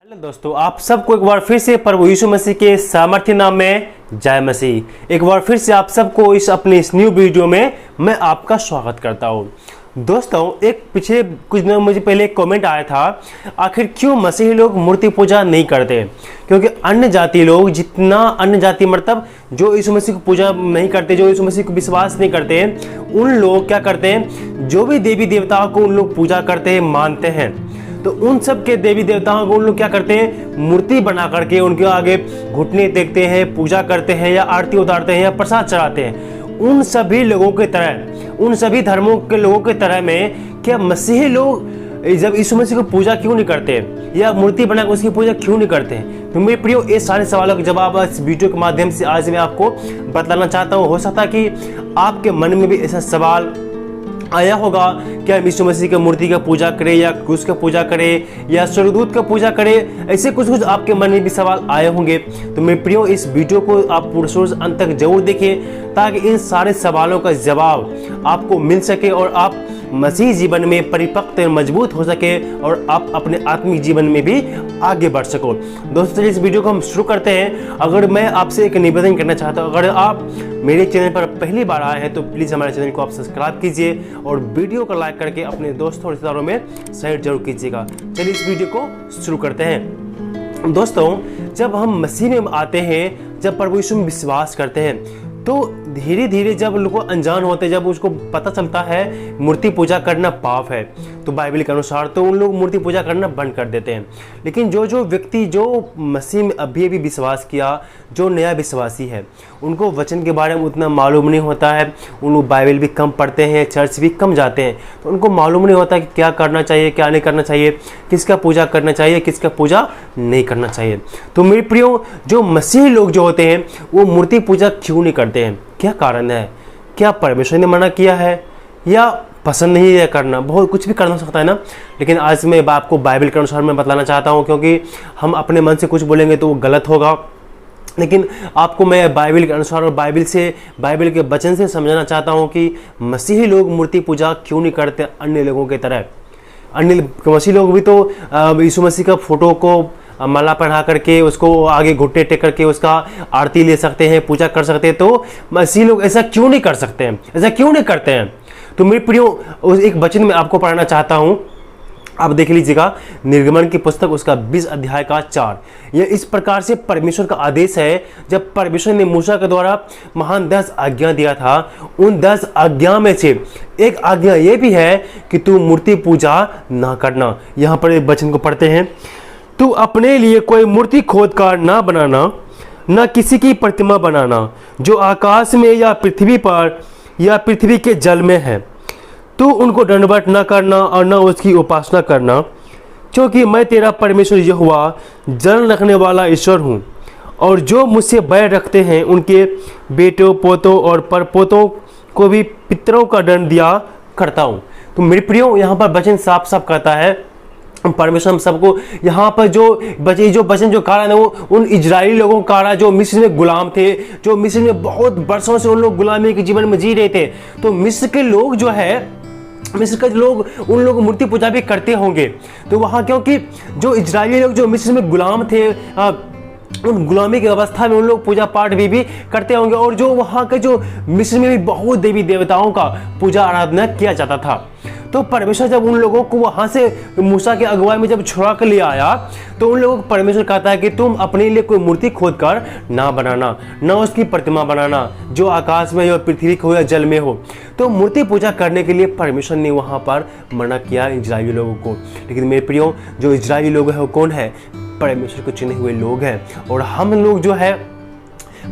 Hello दोस्तों, आप सबको एक बार फिर से प्रभु यीशु मसीह के सामर्थ्य नाम में जय मसीह। एक बार फिर से आप सबको इस न्यू वीडियो में मैं आपका स्वागत करता हूं। दोस्तों, एक पिछले कुछ दिनों मुझे पहले एक कमेंट आया था, आखिर क्यों मसीही लोग मूर्ति पूजा नहीं करते? क्योंकि अन्य जाति लोग अन्य जाति मतलब जो यीशु मसीह को पूजा नहीं करते, जो यीशु मसीह को विश्वास नहीं करते, उन लोग क्या करते हैं, जो भी देवी देवताओं को उन लोग पूजा करते हैं, मानते हैं, तो उन सब के देवी देवताओं को उन लोग क्या करते हैं, मूर्ति बना करके उनके आगे घुटने टेकते हैं, पूजा करते हैं या आरती उतारते हैं या प्रसाद चढ़ाते हैं। उन सभी लोगों के तरह, उन सभी धर्मों के लोगों के तरह में क्या मसीही लोग जब यीशु मसीह को पूजा क्यों नहीं करते या मूर्ति बनाकर उसकी पूजा क्यों नहीं करते? तो मेरे प्रियो, ये सारे सवालों के जवाब इस वीडियो के माध्यम से आज मैं आपको बतलाना चाहता हूँ। हो सकता है कि आपके मन में भी ऐसा सवाल आया होगा, क्या यीशु मसीह की मूर्ति का पूजा करे या क्रूस का पूजा करे या स्वर्गदूत का पूजा करे? ऐसे कुछ आपके मन में भी सवाल आए होंगे। तो मेरे प्रियो, इस वीडियो को आप पूरे शुरू से अंत तक जरूर देखें ताकि इन सारे सवालों का जवाब आपको मिल सके और आप मसीह जीवन में परिपक्व मजबूत हो सके और आप अपने आत्मिक जीवन में भी आगे बढ़ सको। दोस्तों, इस वीडियो को हम शुरू करते हैं। अगर मैं आपसे एक निवेदन करना चाहता हूँ, अगर आप मेरे चैनल पर पहली बार आए हैं तो प्लीज़ हमारे चैनल को आप सब्सक्राइब कीजिए और वीडियो को लाइक करके अपने दोस्तों और रिश्तेदारों में शेयर जरूर कीजिएगा। चलिए इस वीडियो को शुरू करते हैं। दोस्तों, जब हम मसीह में आते हैं, जब प्रभु यीशु में विश्वास करते हैं, तो धीरे धीरे जब लोगों को अनजान होते हैं, जब उसको पता चलता है मूर्ति पूजा करना पाप है, तो बाइबल के अनुसार तो उन लोग मूर्ति पूजा करना बंद कर देते हैं। लेकिन जो व्यक्ति जो मसीह में अभी विश्वास किया, जो नया विश्वासी है, उनको वचन के बारे में उतना मालूम नहीं होता है, उन लोग बाइबल भी कम पढ़ते हैं, चर्च भी कम जाते हैं, तो उनको मालूम नहीं होता कि क्या करना चाहिए, क्या नहीं करना चाहिए, किसका पूजा करना चाहिए, किसका पूजा नहीं करना चाहिए। तो मेरे प्रियो, जो मसीही लोग जो होते हैं वो मूर्ति पूजा क्यों नहीं करते हैं? क्या कारण है? क्या परमेश्वर ने मना किया है या पसंद नहीं है करना? बहुत कुछ भी करना हो सकता है ना। लेकिन आज मैं आपको बाइबल के अनुसार मैं बतलाना चाहता हूँ, क्योंकि हम अपने मन से कुछ बोलेंगे तो वो गलत होगा। लेकिन आपको मैं बाइबल के अनुसार और बाइबल के वचन से समझाना चाहता हूँ कि मसीही लोग मूर्ति पूजा क्यों नहीं करते अन्य लोगों की तरह। अन्य मसीही लोग भी तो यीशु मसीह का फोटो को माला पहना करके उसको आगे घुटने टेक करके उसका आरती ले सकते हैं, पूजा कर सकते हैं। तो मसीही लोग ऐसा क्यों नहीं कर सकते हैं, ऐसा क्यों नहीं करते हैं? तो मेरे प्रियो, एक वचन में आपको पढ़ना चाहता हूँ, आप देख लीजिएगा। निर्गमन की पुस्तक उसका 20 अध्याय का 4। यह इस प्रकार से परमेश्वर का आदेश है, जब परमेश्वर ने मूसा के द्वारा महान 10 आज्ञा दिया था, उन 10 आज्ञा में से एक आज्ञा यह भी है कि तू मूर्ति पूजा ना करना। यहाँ पर एक वचन को पढ़ते हैं, तू अपने लिए कोई मूर्ति खोदकर ना बनाना, न किसी की प्रतिमा बनाना जो आकाश में या पृथ्वी पर या पृथ्वी के जल में है। तू उनको दंडवत न करना और न उसकी उपासना करना, क्योंकि मैं तेरा परमेश्वर यहोवा जल रखने वाला ईश्वर हूँ, और जो मुझसे बैर रखते हैं उनके बेटों, पोतों और परपोतों को भी पितरों का दंड दिया करता हूँ। तो मेरे प्रियो, यहाँ पर वचन साफ साफ कहता है, परमेश्वर हम सबको यहाँ पर जो वचन जो कारण है वो उन इजरायली लोगों का कारण, जो मिस्र में गुलाम थे, जो मिस्र में बहुत वर्षों से उन लोग गुलामी के जीवन में जी रहे थे। तो मिस्र के लोग जो है, मिस्र के लोग उन लोग मूर्ति पूजा भी करते होंगे। तो वहाँ क्योंकि जो इजरायली लोग जो मिस्र में गुलाम थे, उन गुलामी की अवस्था में उन लोग पूजा पाठ भी करते होंगे, और जो वहाँ के जो मिस्र में भी बहुत देवी देवताओं का पूजा आराधना किया जाता था। तो परमेश्वर जब उन लोगों को वहाँ से मूसा के अगुवाई में जब छुड़ा कर ले आया, तो उन लोगों को परमेश्वर कहता है कि तुम अपने लिए कोई मूर्ति खोद कर ना बनाना, ना उसकी प्रतिमा बनाना जो आकाश में हो, पृथ्वी को हो या जल में हो। तो मूर्ति पूजा करने के लिए परमेश्वर ने वहाँ पर मना किया इजरायली लोगों को। लेकिन मेरे प्रियो, जो इजरायली लोग हैं वो कौन है? परमेश्वर को चुने हुए लोग हैं। और हम लोग जो है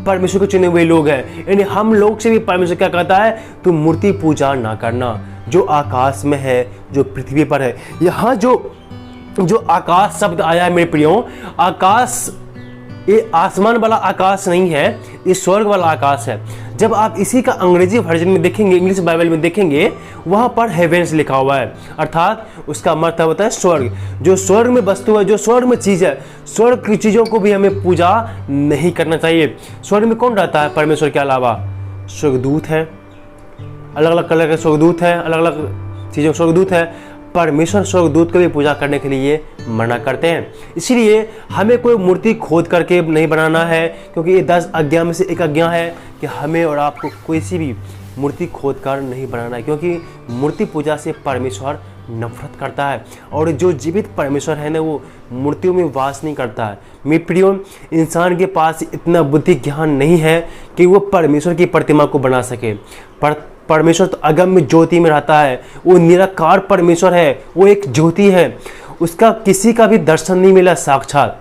परमेश्वर को चुने हुए लोग हैं, यानी हम लोग से भी परमेश्वर क्या कहता है, तुम मूर्ति पूजा ना करना जो आकाश में है, जो पृथ्वी पर है। यहाँ जो आकाश शब्द आया है मेरे प्रियो, आकाश ये आसमान वाला आकाश नहीं है, ये स्वर्ग वाला आकाश है। जब आप इसी का अंग्रेजी वर्जन में देखेंगे, इंग्लिश बाइबल में देखेंगे, वहाँ पर हेवेंस लिखा हुआ है, अर्थात उसका मतलब होता है स्वर्ग। जो स्वर्ग में वस्तु है, जो स्वर्ग में चीज़ है, स्वर्ग की चीज़ों को भी हमें पूजा नहीं करना चाहिए। स्वर्ग में कौन रहता है परमेश्वर के अलावा? स्वर्गदूत है, अलग अलग कलर के स्वर्गदूत हैं, अलग अलग चीज़ों के स्वर्गदूत है। परमेश्वर स्वर्गदूत को भी पूजा करने के लिए मना करते हैं। इसीलिए हमें कोई मूर्ति खोद करके नहीं बनाना है, क्योंकि ये 10 आज्ञा में से एक आज्ञा है कि हमें और आपको कोई सी भी मूर्ति खोद कर नहीं बनाना है, क्योंकि मूर्ति पूजा से परमेश्वर नफरत करता है। और जो जीवित परमेश्वर है ना, वो मूर्तियों में वास नहीं करता है। मेरे प्रियो, इंसान के पास इतना बुद्धि ज्ञान नहीं है कि वो परमेश्वर की प्रतिमा को बना सके। परमेश्वर तो अगम्य ज्योति में रहता है, वो निराकार परमेश्वर है, वो एक ज्योति है, उसका किसी का भी दर्शन नहीं मिला साक्षात।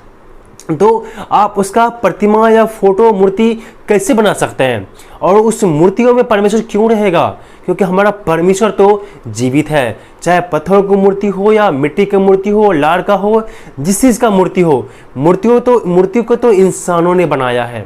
तो आप उसका प्रतिमा या फोटो मूर्ति कैसे बना सकते हैं? और उस मूर्तियों में परमेश्वर क्यों रहेगा? क्योंकि हमारा परमेश्वर तो जीवित है। चाहे पत्थर की मूर्ति हो या मिट्टी की मूर्ति हो, लार का हो, जिस चीज़ का मूर्ति हो, मूर्ति को तो इंसानों ने बनाया है,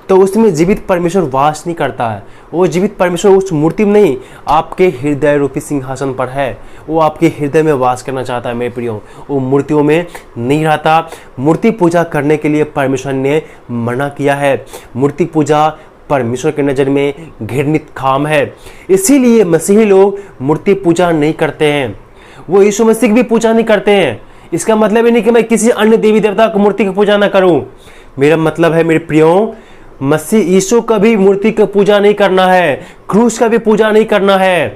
तो उसमें जीवित परमेश्वर वास नहीं करता है। वो जीवित परमेश्वर उस मूर्ति में नहीं, आपके हृदय रूपी सिंहासन पर है। वो आपके हृदय में वास करना चाहता है मेरे प्रियो, वो मूर्तियों में नहीं रहता। मूर्ति पूजा करने के लिए परमेश्वर ने मना किया है। मूर्ति पूजा परमेश्वर की नज़र में घृणित काम है। इसीलिए मसीही लोग मूर्ति पूजा नहीं करते हैं, वो यीशु मसीह की भी पूजा नहीं करते हैं। इसका मतलब ये नहीं कि मैं किसी अन्य देवी देवता की मूर्ति की पूजा ना करूं। मेरा मतलब है मेरे प्रियो, मसीह यीशु का भी मूर्ति की पूजा नहीं करना है, क्रूस का भी पूजा नहीं करना है,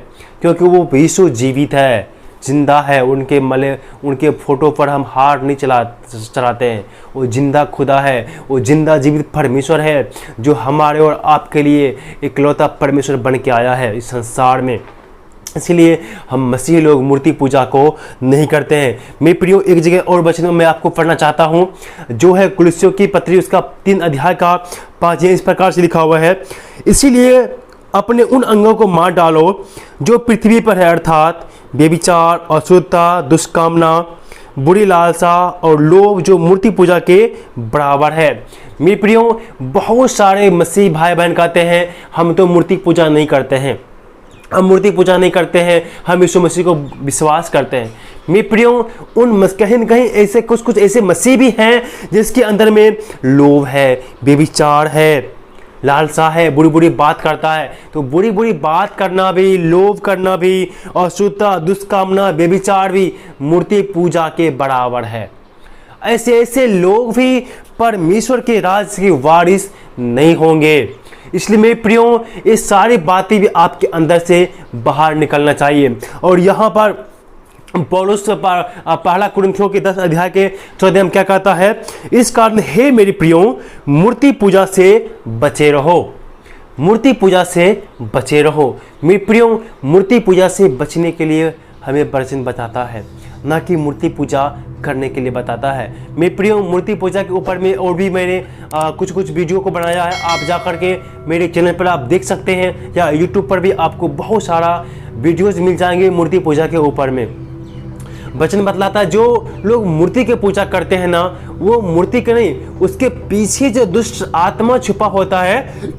क्योंकि वो यीशु जीवित है, जिंदा है। उनके फोटो पर हम हार नहीं चलाते हैं। वो जिंदा खुदा है, वो जिंदा जीवित परमेश्वर है, जो हमारे और आपके लिए इकलौता परमेश्वर बन के आया है इस संसार में। इसलिए हम मसीही लोग मूर्ति पूजा को नहीं करते हैं। मेरे प्रियो, एक जगह और वचन में मैं आपको पढ़ना चाहता हूँ, जो है कुलस्सियों की पत्री, उसका 3 अध्याय का 5 इस प्रकार से लिखा हुआ है, इसीलिए अपने उन अंगों को मार डालो जो पृथ्वी पर है, अर्थात व्यभिचार, अशुद्धता, दुष्कामना, बुरी लालसा और लोभ, जो मूर्ति पूजा के बराबर है। मेरे प्रियो, बहुत सारे मसीही भाई बहन कहते हैं हम तो मूर्ति पूजा नहीं करते हैं, हम मूर्ति पूजा नहीं करते हैं, हम यीशु मसीह को विश्वास करते हैं। मेरे प्रियो, कहीं न कहीं ऐसे कुछ ऐसे मसीह भी हैं जिसके अंदर में लोभ है, व्यभिचार है, लालसा है, बुरी बुरी बात करता है। तो बुरी बुरी बात करना भी, लोभ करना भी, अशुद्धता, दुष्कामना, व्यभिचार भी मूर्ति पूजा के बराबर है। ऐसे लोग भी परमेश्वर के राज्य के वारिस नहीं होंगे। इसलिए मेरे प्रियो, ये सारी बातें भी आपके अंदर से बाहर निकलना चाहिए। और यहाँ पर पौलुस पहला कुरिन्थियों के 10 अध्याय के 14 में क्या कहता है? इस कारण हे मेरे प्रियो, मूर्ति पूजा से बचे रहो। मूर्ति पूजा से बचे रहो। मेरे प्रियो, मूर्ति पूजा से बचने के लिए हमें वचन बताता है, ना कि मूर्ति पूजा करने के लिए बताता है। मेरे प्रियो, मूर्ति पूजा के ऊपर में और भी मैंने कुछ वीडियो को बनाया है, आप जा कर के मेरे चैनल पर आप देख सकते हैं, या यूट्यूब पर भी आपको बहुत सारा वीडियोस मिल जाएंगे मूर्ति पूजा के ऊपर में। वचन बतलाता है जो लोग मूर्ति की पूजा करते हैं ना, वो मूर्ति के नहीं, उसके पीछे जो दुष्ट आत्मा छुपा होता है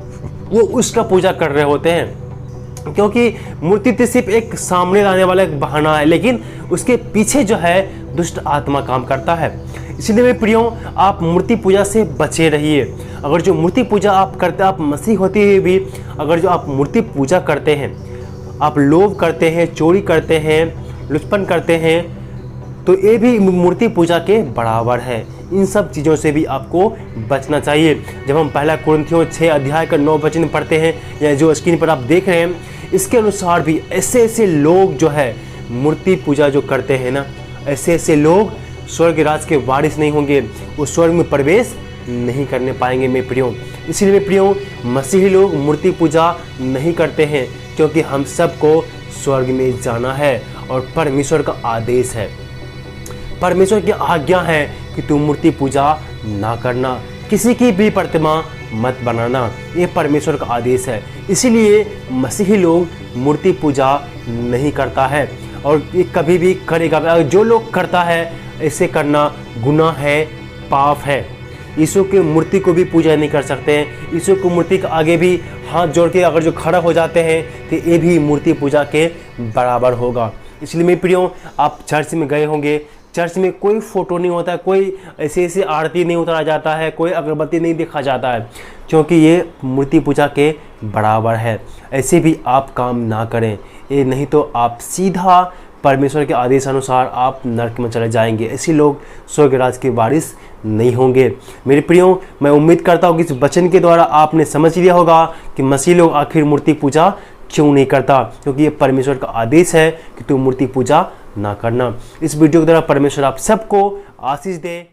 वो उसका पूजा कर रहे होते हैं। क्योंकि मूर्ति तो सिर्फ एक सामने लाने वाला एक बहाना है, लेकिन उसके पीछे जो है दुष्ट आत्मा काम करता है। इसलिए मेरे प्रियो, आप मूर्ति पूजा से बचे रहिए। अगर जो मूर्ति पूजा आप करते, आप मसीह होते हुए भी अगर जो आप मूर्ति पूजा करते हैं, आप लोभ करते हैं, चोरी करते हैं, लुचपन करते हैं, तो ये भी मूर्ति पूजा के बराबर है। इन सब चीज़ों से भी आपको बचना चाहिए। जब हम पहला कुरिन्थियों 6 अध्याय का 9 वचन पढ़ते हैं, या जो स्क्रीन पर आप देख रहे हैं, इसके अनुसार भी ऐसे लोग जो है मूर्ति पूजा जो करते हैं ना, ऐसे लोग स्वर्ग राज के वारिस नहीं होंगे, वो स्वर्ग में प्रवेश नहीं करने पाएंगे मेरे प्रियो। इसलिए मेरे प्रियो, मसीही लोग मूर्ति पूजा नहीं करते हैं, क्योंकि हम सबको स्वर्ग में जाना है और परमेश्वर का आदेश है, परमेश्वर की आज्ञा है कि तू मूर्ति पूजा ना करना, किसी की भी प्रतिमा मत बनाना, ये परमेश्वर का आदेश है। इसीलिए मसीही लोग मूर्ति पूजा नहीं करता है, और ये कभी भी करेगा। जो लोग करता है, ऐसे करना गुनाह है, पाप है। यीशु की मूर्ति को भी पूजा नहीं कर सकते हैं। यीशु की मूर्ति के आगे भी हाथ जोड़ के अगर जो खड़ा हो जाते हैं, तो ये भी मूर्ति पूजा के बराबर होगा। इसलिए मेरे प्रियो, आप चर्च में गए होंगे, चर्च में कोई फोटो नहीं होता है, कोई ऐसे आरती नहीं उतारा जाता है, कोई अगरबत्ती नहीं देखा जाता है, क्योंकि ये मूर्ति पूजा के बराबर है। ऐसे भी आप काम ना करें, ये नहीं तो आप सीधा परमेश्वर के आदेशानुसार आप नरक में चले जाएंगे। ऐसे लोग स्वर्ग राज के वारिस नहीं होंगे। मेरे प्रियो, मैं उम्मीद करता हूँ कि इस वचन के द्वारा आपने समझ लिया होगा कि मसीह लोग आखिर मूर्ति पूजा क्यों नहीं करता, क्योंकि ये परमेश्वर का आदेश है कि तुम मूर्ति पूजा ना करना। इस वीडियो के द्वारा परमेश्वर आप सबको आशीष दे।